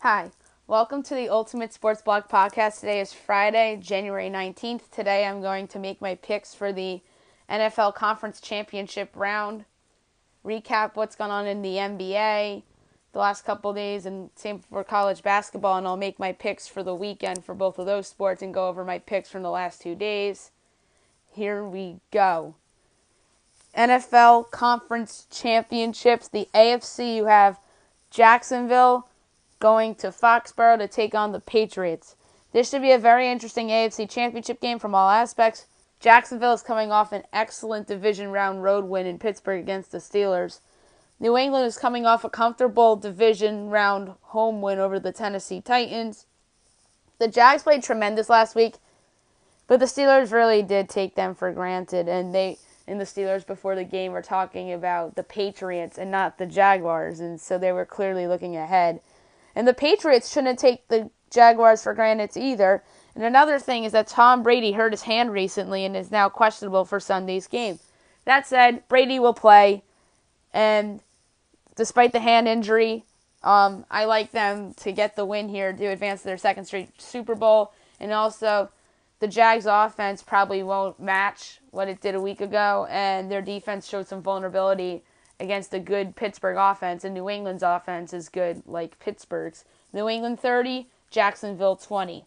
Hi, welcome to the Ultimate Sports Blog Podcast. Today is Friday, January 19th. Today I'm going to make my picks for the NFL Conference Championship round, recap what's gone on in the NBA the last couple of days, and same for college basketball, and I'll make my picks for the weekend for both of those sports and go over my picks from the last 2 days. Here we go. NFL Conference Championships. The AFC, you have Jacksonville going to Foxborough to take on the Patriots. This should be a very interesting AFC Championship game from all aspects. Jacksonville is coming off an excellent division round road win in Pittsburgh against the Steelers. New England is coming off a comfortable division round home win over the Tennessee Titans. The Jags played tremendous last week, but the Steelers really did take them for granted, and the Steelers before the game were talking about the Patriots and not the Jaguars, and so they were clearly looking ahead. And the Patriots shouldn't take the Jaguars for granted either. And another thing is that Tom Brady hurt his hand recently and is now questionable for Sunday's game. That said, Brady will play, and despite the hand injury, I like them to get the win here to advance to their second straight Super Bowl. And also, the Jags' offense probably won't match what it did a week ago, and their defense showed some vulnerability against a good Pittsburgh offense, and New England's offense is good like Pittsburgh's. New England 30, Jacksonville 20.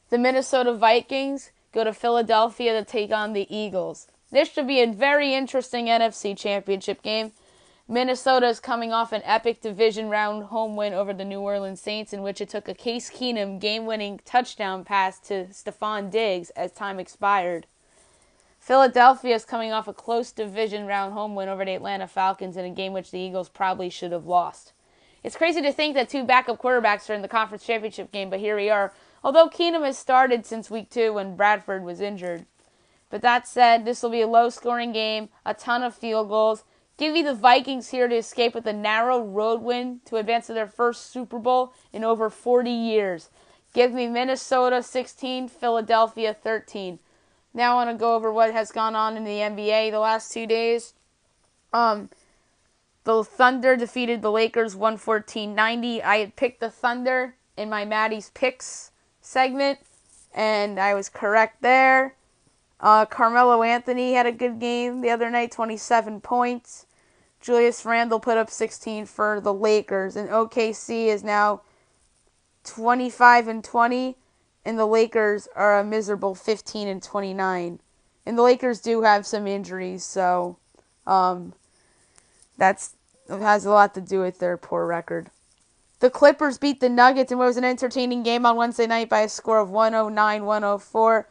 The Minnesota Vikings go to Philadelphia to take on the Eagles. This should be a very interesting NFC Championship game. Minnesota is coming off an epic division round home win over the New Orleans Saints, in which it took a Case Keenum game-winning touchdown pass to Stephon Diggs as time expired. Philadelphia is coming off a close division round home win over the Atlanta Falcons in a game which the Eagles probably should have lost. It's crazy to think that two backup quarterbacks are in the conference championship game, but here we are. Although Keenum has started since week 2 when Bradford was injured. But that said, this will be a low-scoring game, a ton of field goals. Give me the Vikings here to escape with a narrow road win to advance to their first Super Bowl in over 40 years. Give me Minnesota 16, Philadelphia 13. Now I want to go over what has gone on in the NBA the last 2 days. The Thunder defeated the Lakers 114-90. I had picked the Thunder in my Maddie's Picks segment, and I was correct there. Carmelo Anthony had a good game the other night, 27 points. Julius Randle put up 16 for the Lakers, and OKC is now 25-20. And the Lakers are a miserable 15-29. And the Lakers do have some injuries, so it has a lot to do with their poor record. The Clippers beat the Nuggets in what was an entertaining game on Wednesday night by a score of 109-104.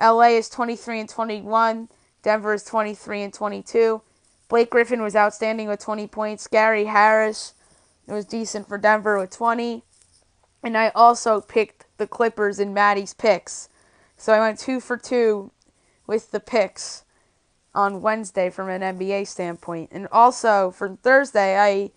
LA is 23-21. Denver is 23-22. Blake Griffin was outstanding with 20 points. Gary Harris was decent for Denver with 20. And I also picked the Clippers in Maddie's Picks. So I went 2 for 2 with the picks on Wednesday from an NBA standpoint. And also for Thursday, I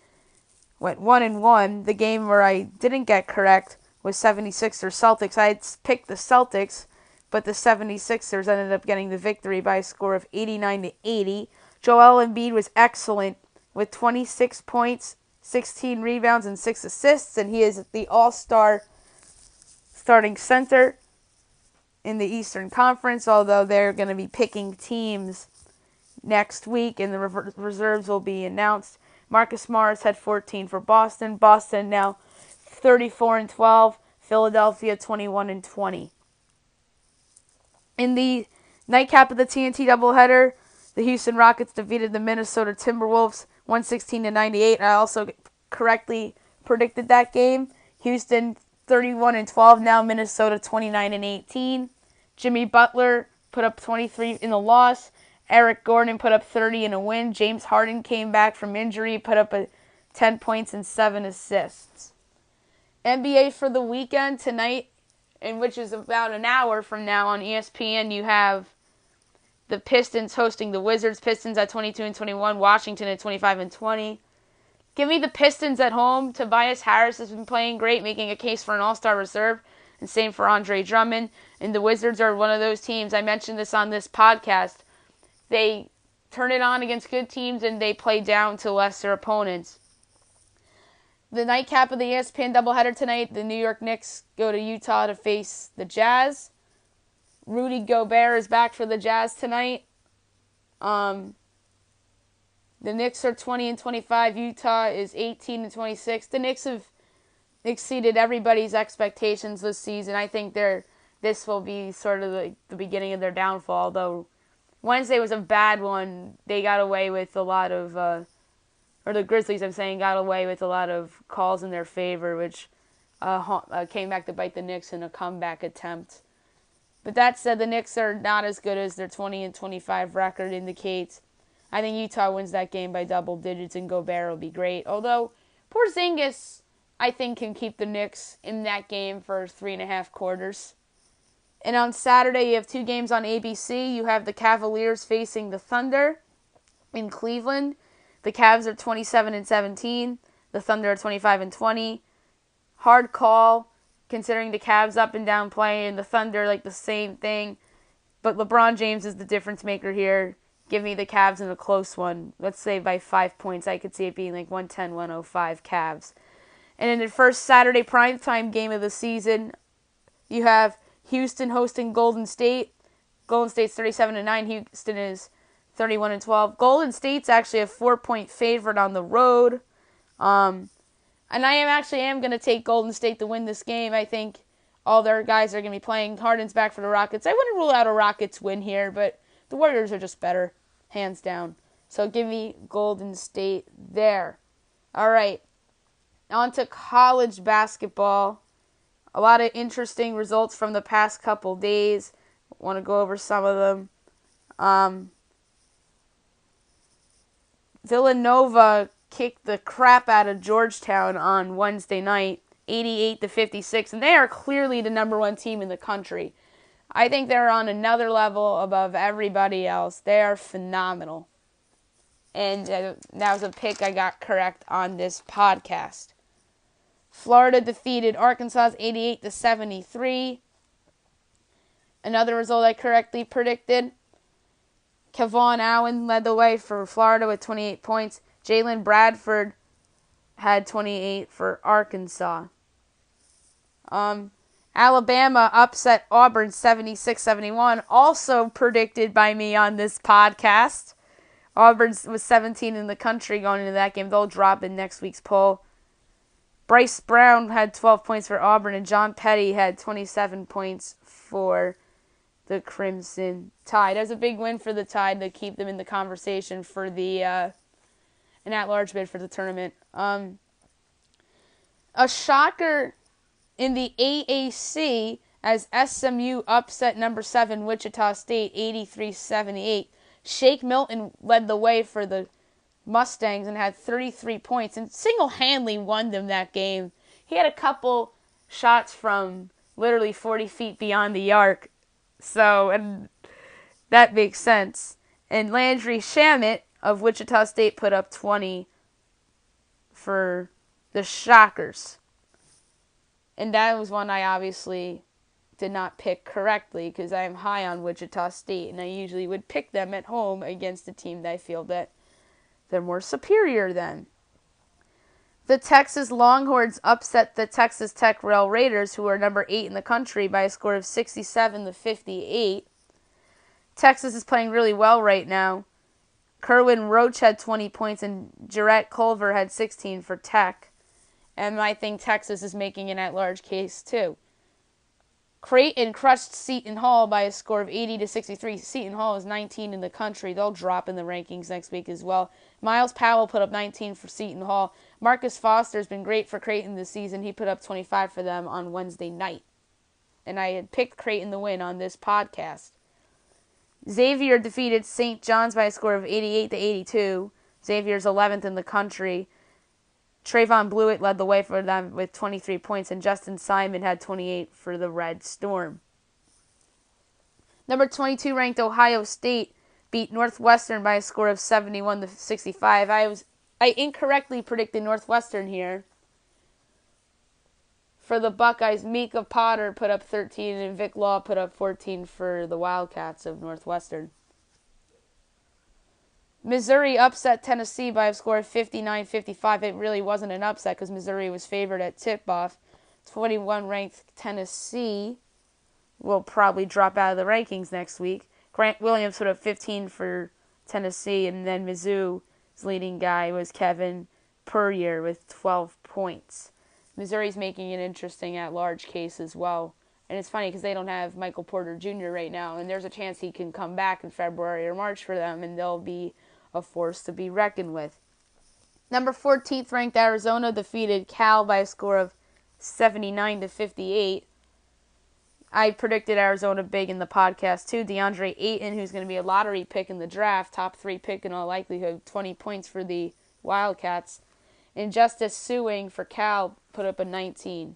went 1-1. The game where I didn't get correct was 76ers Celtics. I had picked the Celtics, but the 76ers ended up getting the victory by a score of 89-80. Joel Embiid was excellent with 26 points, 16 rebounds, and 6 assists, and he is the all-star starting center in the Eastern Conference, although they're going to be picking teams next week, and the reserves will be announced. Marcus Morris had 14 for Boston. Boston now 34-12. Philadelphia 21-20. In the nightcap of the TNT doubleheader, the Houston Rockets defeated the Minnesota Timberwolves 116-98. I also correctly predicted that game. Houston 31-12, now Minnesota 29-18. Jimmy Butler put up 23 in the loss. Eric Gordon put up 30 in a win. James Harden came back from injury, put up 10 points and 7 assists. NBA for the weekend tonight, in which is about an hour from now on ESPN, you have the Pistons hosting the Wizards. Pistons at 22-21, Washington at 25-20. Give me the Pistons at home. Tobias Harris has been playing great, making a case for an all-star reserve, and same for Andre Drummond. And the Wizards are one of those teams, I mentioned this on this podcast, they turn it on against good teams and they play down to lesser opponents. The nightcap of the ESPN doubleheader tonight, the New York Knicks go to Utah to face the Jazz. Rudy Gobert is back for the Jazz tonight. The Knicks are 20-25. Utah is 18-26. The Knicks have exceeded everybody's expectations this season. I think this will be sort of the beginning of their downfall, though Wednesday was a bad one. They got away with a lot of, or the Grizzlies, got away with a lot of calls in their favor, which came back to bite the Knicks in a comeback attempt. But that said, the Knicks are not as good as their 20-25 record indicates. I think Utah wins that game by double digits, and Gobert will be great. Although Porzingis, I think, can keep the Knicks in that game for 3.5 quarters. And on Saturday, you have 2 games on ABC. You have the Cavaliers facing the Thunder in Cleveland. The Cavs are 27-17. The Thunder are 25-20. Hard call, considering the Cavs up and down play and the Thunder like the same thing. But LeBron James is the difference maker here. Give me the Cavs in a close one. Let's say by 5 points. I could see it being like 110-105 Cavs. And in the first Saturday primetime game of the season, you have Houston hosting Golden State. Golden State's 37-9. Houston is 31-12. Golden State's actually a 4-point favorite on the road. And I am going to take Golden State to win this game. I think all their guys are going to be playing. Harden's back for the Rockets. I wouldn't rule out a Rockets win here, but the Warriors are just better, hands down. So give me Golden State there. All right, on to college basketball. A lot of interesting results from the past couple days. I want to go over some of them. Villanova kicked the crap out of Georgetown on Wednesday night, 88-56, and they are clearly the number 1 team in the country. I think they're on another level above everybody else. They are phenomenal. And that was a pick I got correct on this podcast. Florida defeated Arkansas 88-73. Another result I correctly predicted. Kevon Allen led the way for Florida with 28 points. Jalen Bradford had 28 for Arkansas. Alabama upset Auburn 76-71. Also predicted by me on this podcast. Auburn was 17 in the country going into that game. They'll drop in next week's poll. Bryce Brown had 12 points for Auburn, and John Petty had 27 points for the Crimson Tide. That was a big win for the Tide to keep them in the conversation for the an at-large bid for the tournament. A shocker in the AAC as SMU upset number 7 Wichita State 83-78. Shake Milton led the way for the Mustangs and had 33 points and single-handedly won them that game. He had a couple shots from literally 40 feet beyond the arc. And that makes sense. And Landry Shamet of Wichita State put up 20 for the Shockers. And that was one I obviously did not pick correctly because I am high on Wichita State, and I usually would pick them at home against a team that I feel that they're more superior than. The Texas Longhorns upset the Texas Tech Rail Raiders, who are number 8 in the country, by a score of 67-58. Texas is playing really well right now. Kerwin Roach had 20 points, and Jarrett Culver had 16 for Tech. And I think Texas is making an at-large case, too. Creighton crushed Seton Hall by a score of 80-63. Seton Hall is 19 in the country. They'll drop in the rankings next week as well. Miles Powell put up 19 for Seton Hall. Marcus Foster's been great for Creighton this season. He put up 25 for them on Wednesday night. And I had picked Creighton to win on this podcast. Xavier defeated St. John's by a score of 88-82. Xavier's 11th in the country. Trayvon Blewett led the way for them with 23 points, and Justin Simon had 28 for the Red Storm. Number 22 ranked Ohio State beat Northwestern by a score of 71-65. I incorrectly predicted Northwestern here. For the Buckeyes, Mika Potter put up 13 and Vic Law put up 14 for the Wildcats of Northwestern. Missouri upset Tennessee by a score of 59-55. It really wasn't an upset because Missouri was favored at tip-off. 21-ranked Tennessee will probably drop out of the rankings next week. Grant Williams put up 15 for Tennessee, and then Mizzou's leading guy was Kevin Puryear with 12 points. Missouri's making an interesting at-large case as well. And it's funny because they don't have Michael Porter Jr. right now, and there's a chance he can come back in February or March for them, and they'll be a force to be reckoned with. Number 14th ranked Arizona defeated Cal by a score of 79-58. I predicted Arizona big in the podcast too. DeAndre Ayton, who's going to be a lottery pick in the draft, top 3 pick in all likelihood, 20 points for the Wildcats. And Justice Suing for Cal put up a 19.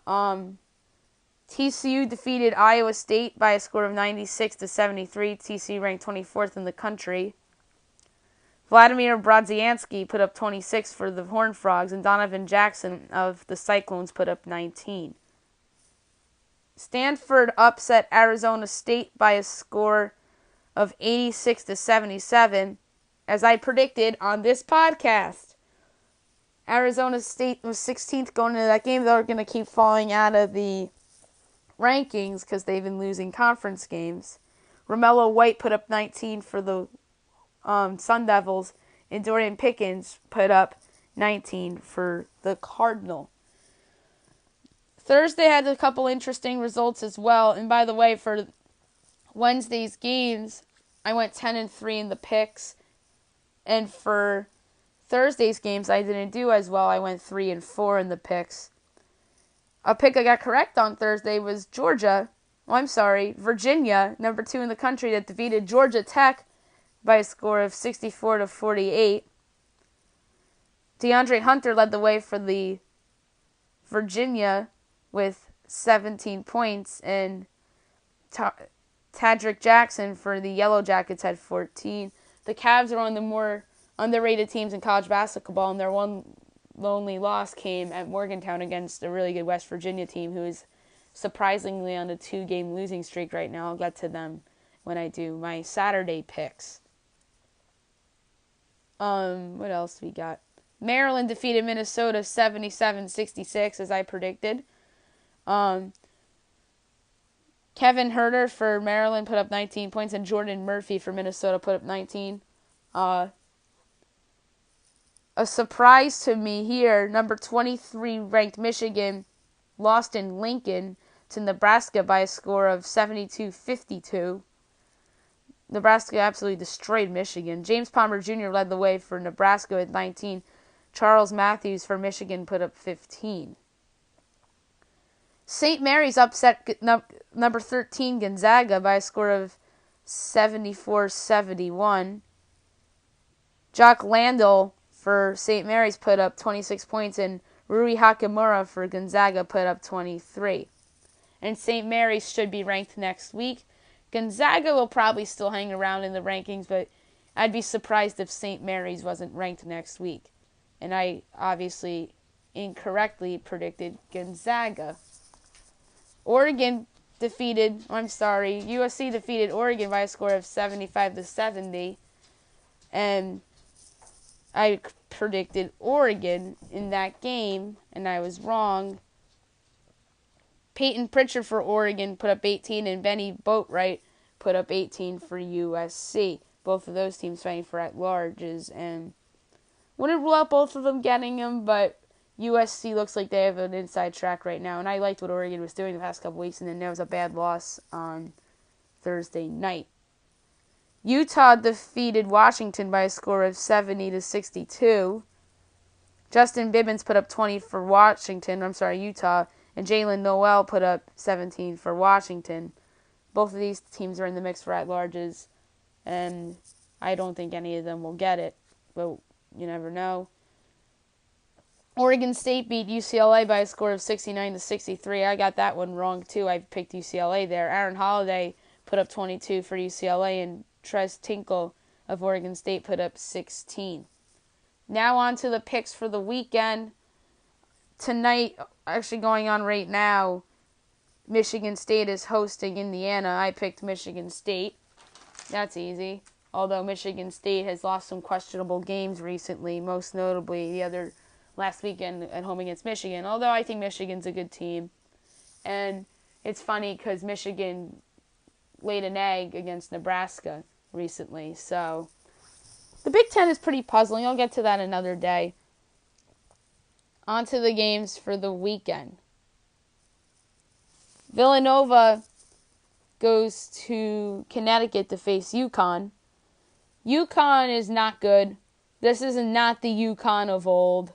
TCU defeated Iowa State by a score of 96-73. TCU ranked 24th in the country. Vladimir Brodzianski put up 26 for the Horned Frogs, and Donovan Jackson of the Cyclones put up 19. Stanford upset Arizona State by a score of 86-77, as I predicted on this podcast. Arizona State was 16th going into that game. They're going to keep falling out of the rankings because they've been losing conference games. Romello White put up 19 for the Sun Devils, and Dorian Pickens put up 19 for the Cardinal. Thursday had a couple interesting results as well. And by the way, for Wednesday's games, I went 10-3 in the picks. And for Thursday's games, I didn't do as well. I went 3-4 in the picks. A pick I got correct on Thursday was Virginia, number 2 in the country, that defeated Georgia Tech by a score of 64-48. DeAndre Hunter led the way for the Virginia with 17 points, and Tadrick Jackson for the Yellow Jackets had 14. The Cavs are one of the more underrated teams in college basketball, and their one lonely loss came at Morgantown against a really good West Virginia team who is surprisingly on a 2-game losing streak right now. I'll get to them when I do my Saturday picks. What else we got? Maryland defeated Minnesota 77-66, as I predicted. Kevin Huerter for Maryland put up 19 points, and Jordan Murphy for Minnesota put up 19. A surprise to me here, number 23 ranked Michigan lost in Lincoln to Nebraska by a score of 72-52. Nebraska absolutely destroyed Michigan. James Palmer Jr. led the way for Nebraska with 19. Charles Matthews for Michigan put up 15. St. Mary's upset number 13 Gonzaga by a score of 74-71. Jock Landell for St. Mary's put up 26 points, and Rui Hachimura for Gonzaga put up 23. And St. Mary's should be ranked next week. Gonzaga will probably still hang around in the rankings, but I'd be surprised if St. Mary's wasn't ranked next week. And I obviously incorrectly predicted Gonzaga. USC defeated Oregon by a score of 75-70. And I predicted Oregon in that game, and I was wrong. Peyton Pritchard for Oregon put up 18, and Benny Boatwright put up 18 for USC. Both of those teams fighting for at-larges, and wouldn't rule out both of them getting them, but USC looks like they have an inside track right now, and I liked what Oregon was doing the past couple weeks, and then there was a bad loss on Thursday night. Utah defeated Washington by a score of 70-62. Justin Bibbins put up 20 for Utah, and Jalen Noel put up 17 for Washington. Both of these teams are in the mix for at-larges, and I don't think any of them will get it, but you never know. Oregon State beat UCLA by a score of 69-63. I got that one wrong, too. I picked UCLA there. Aaron Holiday put up 22 for UCLA, and Trez Tinkle of Oregon State put up 16. Now on to the picks for the weekend. Tonight, actually going on right now, Michigan State is hosting Indiana. I picked Michigan State. That's easy. although Michigan State has lost some questionable games recently, most notably the other last weekend at home against Michigan, although I think Michigan's a good team. And it's funny because Michigan laid an egg against Nebraska recently, so the Big Ten is pretty puzzling. I'll get to that another day. On to the games for the weekend. Villanova goes to Connecticut to face UConn. UConn is not good. This is not the UConn of old.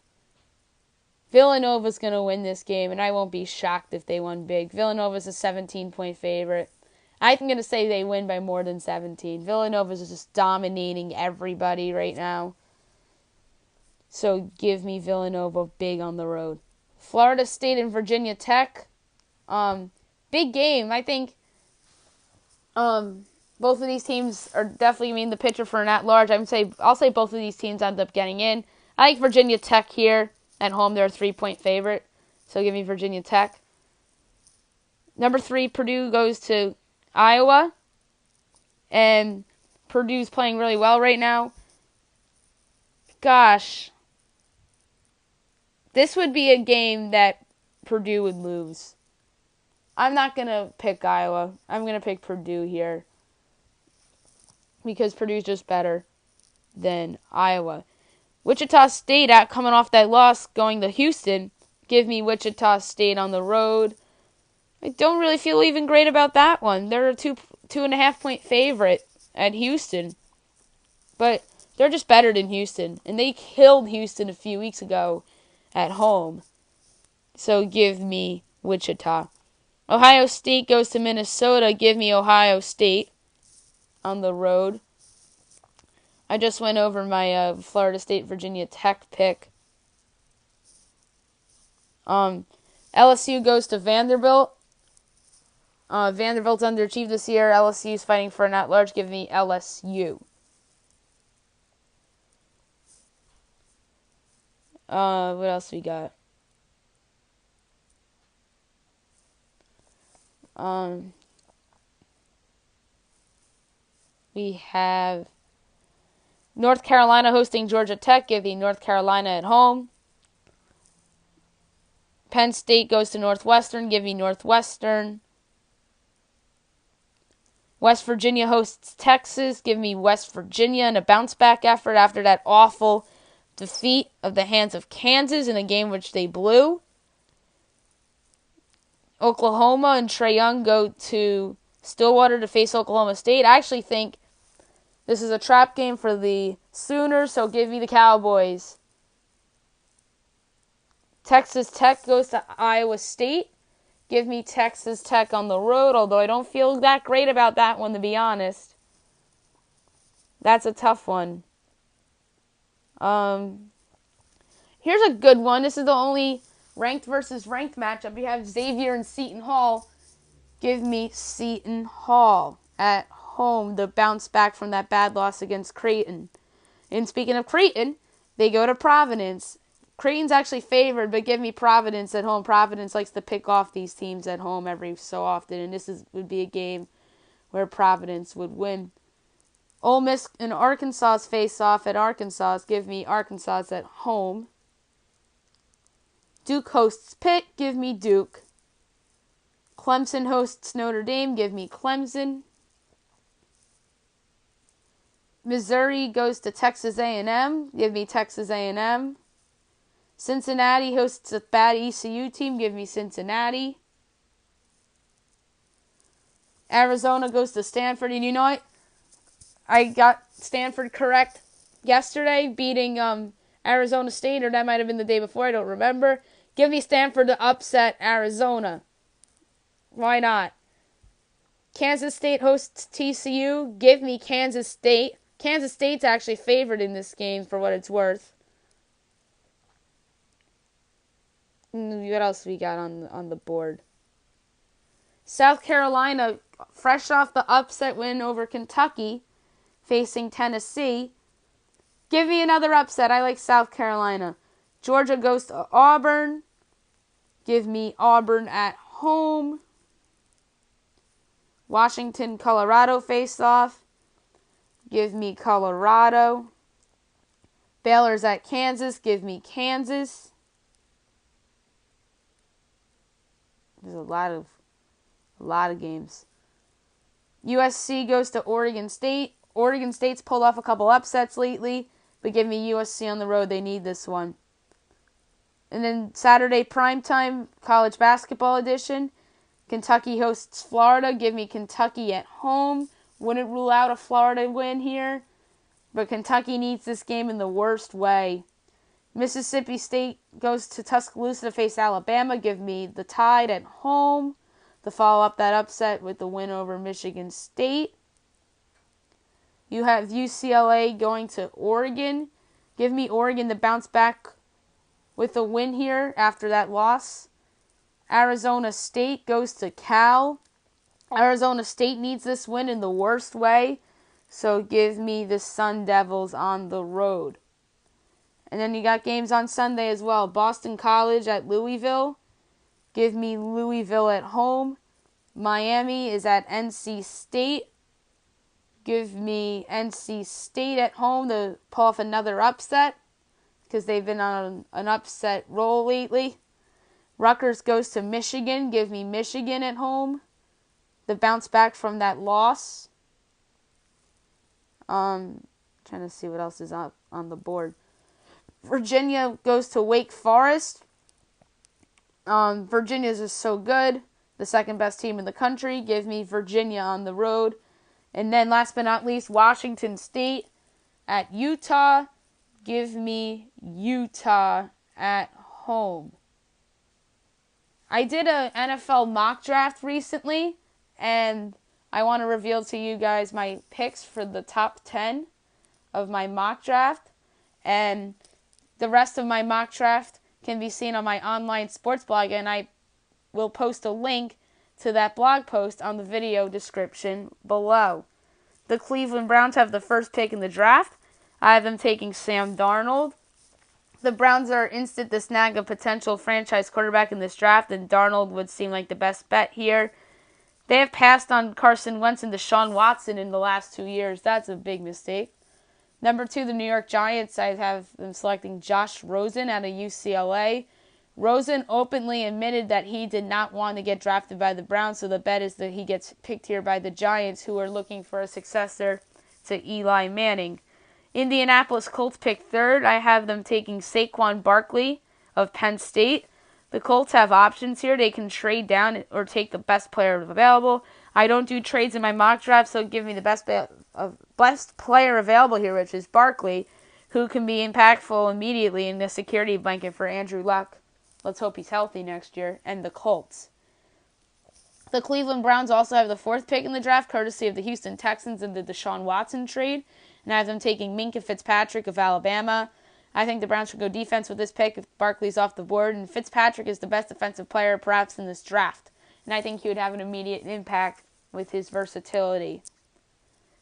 Villanova's going to win this game, and I won't be shocked if they won big. Villanova's a 17-point favorite. I'm going to say they win by more than 17. Villanova's just dominating everybody right now. So give me Villanova big on the road. Florida State and Virginia Tech. Big game. I think both of these teams are definitely the pitcher for an at-large. I'll say both of these teams end up getting in. I like Virginia Tech here at home. They're a 3-point favorite. So give me Virginia Tech. Number 3, Purdue goes to Iowa. And Purdue's playing really well right now. Gosh. This would be a game that Purdue would lose. I'm not going to pick Iowa. I'm going to pick Purdue here. Because Purdue's just better than Iowa. Wichita State, coming off that loss, going to Houston. Give me Wichita State on the road. I don't really feel even great about that one. They're a 2.5-point favorite at Houston. But they're just better than Houston. And they killed Houston a few weeks ago at home. So give me Wichita. Ohio State goes to Minnesota. Give me Ohio State on the road. I just went over my Florida State Virginia Tech pick. LSU goes to Vanderbilt. Vanderbilt's underachieved this year. LSU's fighting for an at-large. Give me LSU. What else we got? We have North Carolina hosting Georgia Tech. Give me North Carolina at home. Penn State goes to Northwestern. Give me Northwestern. West Virginia hosts Texas. Give me West Virginia in a bounce-back effort after that awful defeat of the hands of Kansas in a game which they blew. Oklahoma and Trae Young go to Stillwater to face Oklahoma State. I actually think this is a trap game for the Sooners, so give me the Cowboys. Texas Tech goes to Iowa State. Give me Texas Tech on the road, although I don't feel that great about that one, to be honest. That's a tough one. Here's a good one. This is the only ranked versus ranked matchup. You have Xavier and Seton Hall. Give me Seton Hall at home to bounce back from that bad loss against Creighton. And speaking of Creighton, they go to Providence. Creighton's actually favored, but give me Providence at home. Providence likes to pick off these teams at home every so often, and this would be a game where Providence would win. Ole Miss and Arkansas face off at Arkansas. Give me Arkansas at home. Duke hosts Pitt. Give me Duke. Clemson hosts Notre Dame. Give me Clemson. Missouri goes to Texas A&M. Give me Texas A&M. Cincinnati hosts a bad ECU team. Give me Cincinnati. Arizona goes to Stanford. And you know what? I got Stanford correct yesterday, beating Arizona State, or that might have been the day before. I don't remember. Give me Stanford to upset Arizona. Why not? Kansas State hosts TCU. Give me Kansas State. Kansas State's actually favored in this game for what it's worth. What else we got on the board? South Carolina, fresh off the upset win over Kentucky, facing Tennessee. Give me another upset. I like South Carolina. Georgia goes to Auburn. Give me Auburn at home. Washington, Colorado face off. give me Colorado. Baylor's at Kansas, give me Kansas. There's a lot of games. USC goes to Oregon State. Oregon State's pulled off a couple upsets lately, but give me USC on the road. They need this one. And then Saturday primetime college basketball edition. Kentucky hosts Florida. Give me Kentucky at home. Wouldn't rule out a Florida win here, but Kentucky needs this game in the worst way. Mississippi State goes to Tuscaloosa to face Alabama. Give me the Tide at home to follow up that upset with the win over Michigan State. You have UCLA going to Oregon. Give me Oregon to bounce back with a win here after that loss. Arizona State goes to Cal. Arizona State needs this win in the worst way, so give me the Sun Devils on the road. And then you got games on Sunday as well. Boston College at Louisville. Give me Louisville at home. Miami is at NC State. Give me NC State at home to pull off another upset because they've been on an upset roll lately. Rutgers goes to Michigan. Give me Michigan at home to bounce back from that loss. Trying to see what else is up on the board. Virginia goes to Wake Forest. Virginia is just so good. The second best team in the country. Give me Virginia on the road. And then last but not least, Washington State at Utah. Give me Utah at home. I did an NFL mock draft recently, and I want to reveal to you guys my picks for the top 10 of my mock draft. And the rest of my mock draft can be seen on my online sports blog, and I will post a link to that blog post on the video description below. The Cleveland Browns have the first pick in the draft. I have them taking Sam Darnold. The Browns are instant to snag a potential franchise quarterback in this draft, and Darnold would seem like the best bet here. They have passed on Carson Wentz and Deshaun Watson in the last 2 years. That's a big mistake. Number 2, the New York Giants. I have them selecting Josh Rosen out of UCLA. Rosen openly admitted that he did not want to get drafted by the Browns, so the bet is that he gets picked here by the Giants, who are looking for a successor to Eli Manning. Indianapolis Colts pick 3rd. I have them taking Saquon Barkley of Penn State. The Colts have options here. They can trade down or take the best player available. I don't do trades in my mock draft, so give me the best player available here, which is Barkley, who can be impactful immediately in the security blanket for Andrew Luck. Let's hope he's healthy next year. And the Colts. The Cleveland Browns also have the 4th pick in the draft, courtesy of the Houston Texans in the Deshaun Watson trade. And I have them taking Minkah Fitzpatrick of Alabama. I think the Browns should go defense with this pick if Barkley's off the board. And Fitzpatrick is the best defensive player perhaps in this draft. And I think he would have an immediate impact with his versatility.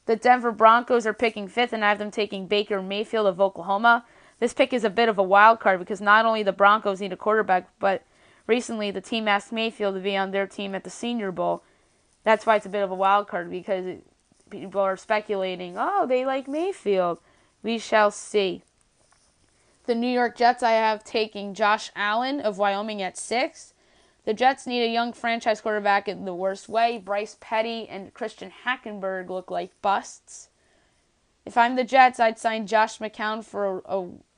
The Denver Broncos are picking 5th, and I have them taking Baker Mayfield of Oklahoma. This pick is a bit of a wild card because not only the Broncos need a quarterback, but recently the team asked Mayfield to be on their team at the Senior Bowl. That's why it's a bit of a wild card, because people are speculating, oh, they like Mayfield. We shall see. The New York Jets, I have taking Josh Allen of Wyoming at 6. The Jets need a young franchise quarterback in the worst way. Bryce Petty and Christian Hackenberg look like busts. If I'm the Jets, I'd sign Josh McCown for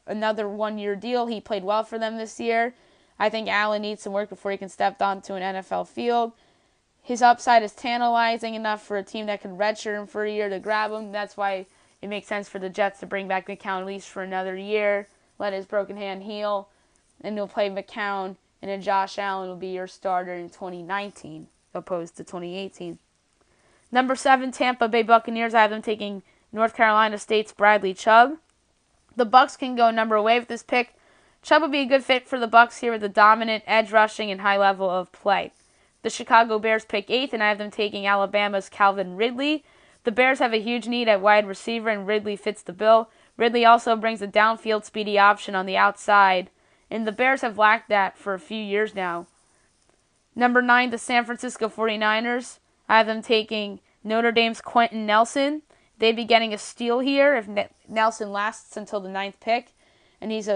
another 1-year deal. He played well for them this year. I think Allen needs some work before he can step onto an NFL field. His upside is tantalizing enough for a team that can redshirt him for a year to grab him. That's why it makes sense for the Jets to bring back McCown at least for another year, let his broken hand heal, and he'll play McCown, and then Josh Allen will be your starter in 2019 opposed to 2018. Number 7, Tampa Bay Buccaneers. I have them taking North Carolina State's Bradley Chubb. The Bucs can go number away with this pick. Chubb would be a good fit for the Bucs here with a dominant edge rushing and high level of play. The Chicago Bears pick 8th, and I have them taking Alabama's Calvin Ridley. The Bears have a huge need at wide receiver, and Ridley fits the bill. Ridley also brings a downfield speedy option on the outside, and the Bears have lacked that for a few years now. Number 9, the San Francisco 49ers. I have them taking Notre Dame's Quentin Nelson. they'd be getting a steal here if Nelson lasts until the 9th pick, and he's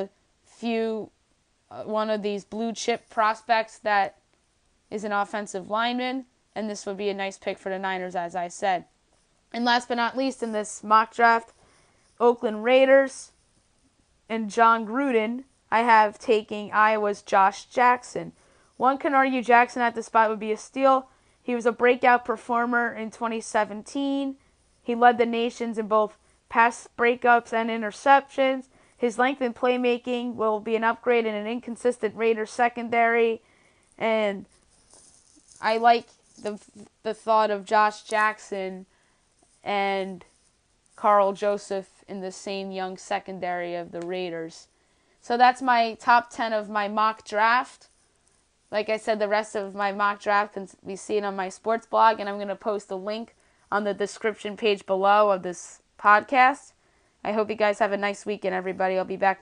one of these blue chip prospects that is an offensive lineman, and this would be a nice pick for the Niners, as I said. And last but not least, in this mock draft, Oakland Raiders and John Gruden, I have taking Iowa's Josh Jackson. One can argue Jackson at the spot would be a steal. He was a breakout performer in 2017. He led the nations in both pass breakups and interceptions. His length and playmaking will be an upgrade in an inconsistent Raiders secondary. And I like the thought of Josh Jackson and Carl Joseph in the same young secondary of the Raiders. So that's my top 10 of my mock draft. Like I said, the rest of my mock draft can be seen on my sports blog, and I'm going to post a link on the description page below of this podcast. I hope you guys have a nice weekend, everybody. I'll be back